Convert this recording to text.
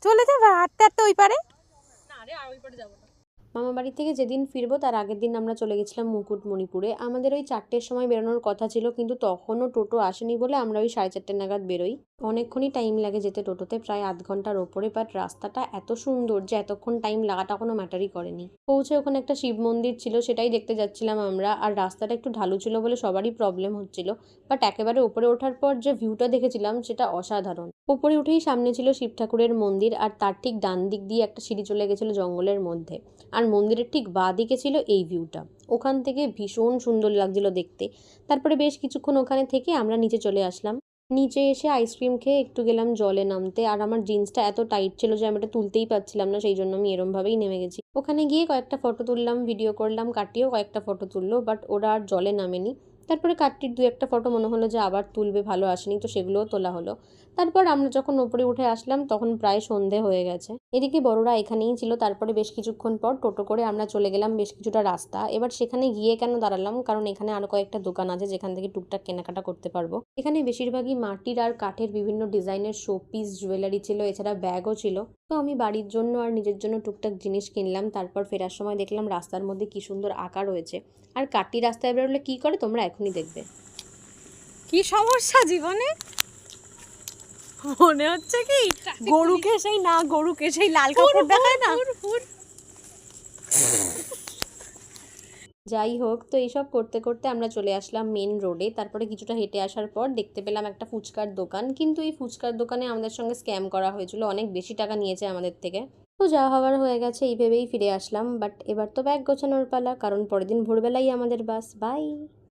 চলে যাবে হাঁটতে হাঁটতে ওই পারে। না রে, আর ওই পারে যাবো না। মামা বাড়ি থেকে যেদিন ফিরবো তার আগের দিন আমরা চলে গেছিলাম মুকুটমণিপুরে। আমাদের ওই 4টের সময় বেরোনোর কথা ছিল, কিন্তু তখনও টোটো আসেনি বলে আমরা ওই 4:30 নাগাদ বেরোই। অনেকক্ষণই টাইম লাগে যেতে টোটোতে, প্রায় আধ ঘন্টার ওপরে, বাট রাস্তাটা এত সুন্দর যে এতক্ষণ টাইম লাগাটা কোনো ম্যাটারই করেনি। পৌঁছে ওখানে একটা শিব মন্দির ছিল, সেটাই দেখতে যাচ্ছিলাম আমরা। আর রাস্তাটা একটু ঢালু ছিল বলে সবারই প্রবলেম হচ্ছিল, বাট একেবারে উপরে ওঠার পর যে ভিউটা দেখেছিলাম সেটা অসাধারণ। উপরে উঠেই সামনে ছিল শিব ঠাকুরের মন্দির, আর তার ঠিক ডান দিক দিয়ে একটা সিঁড়ি চলে গেছিল জঙ্গলের মধ্যে। আর মন্দিরের ঠিক বাঁ দিকে ছিল এই ভিউটা। ওখান থেকে ভীষণ সুন্দর লাগছিল দেখতে। তারপরে বেশ কিছুক্ষণ ওখানে থেকে আমরা নিচে চলে আসলাম। নিচে এসে আইসক্রিম খেয়ে একটু গেলাম জলে নামতে, আর আমার জিন্সটা এত টাইট ছিল যে আমি এটা তুলতেই পারছিলাম না, সেই জন্য আমি এরমভাবেই নেমে গেছি। ওখানে গিয়ে কয়েকটা ফটো তুললাম, ভিডিও করলাম, কাটিয়েও কয়েকটা ফটো তুললো, বাট ওরা আর জলে নামেনি। তারপরে কাটটির 2-1টা ফটো মনে হলো যে আবার তুলবে, ভালো আসেনি, তো সেগুলোও তোলা হলো। তারপর আমরা যখন ওপরে উঠে আসলাম তখন প্রায় সন্ধে হয়ে গেছে। এদিকে বড়রা এখানেই ছিল। তারপরে বেশ কিছুক্ষণ পর টোটো করে আমরা চলে গেলাম বেশ কিছুটা রাস্তা। এবার সেখানে গিয়ে কেন দাঁড়ালাম, কারণ এখানে আরো কয়েকটা দোকান আছে যেখান থেকে টুকটাক কেনাকাটা করতে পারবো। এখানে বেশিরভাগই মাটির আর কাঠের বিভিন্ন ডিজাইনের শোপিস জুয়েলারি ছিল, এছাড়া ব্যাগও ছিল। তো আমি বাড়ির জন্য আর নিজের জন্য টুকটাক জিনিস কিনলাম। তারপর ফেরার সময় দেখলাম রাস্তার মধ্যে কি সুন্দর আঁকা রয়েছে। আর কাঠটি রাস্তায় বেরোলে কি করে তোমরা এখনই দেখবে। কি সমস্যা জীবনে, মনে হচ্ছে কি গরুকে সেই না, গরুকে সেই লাল কাপড় দেখায় না। যাই হোক, তো এইসব করতে করতে আমরা চলে আসলাম মেন রোডে। তারপরে কিছুটা হেঁটে আসার পর দেখতে পেলাম একটা ফুচকার দোকান, কিন্তু এই ফুচকার দোকানে আমাদের সঙ্গে স্ক্যাম করা হয়েছিল, অনেক বেশি টাকা নিয়েছে আমাদের থেকে। তো যা হওয়ার হয়ে গেছে, এই ভেবেই ফিরে আসলাম। বাট এবার তো ব্যাগ গোছানোর পালা, কারণ পরের দিন ভোরবেলাই আমাদের বাস। বাই।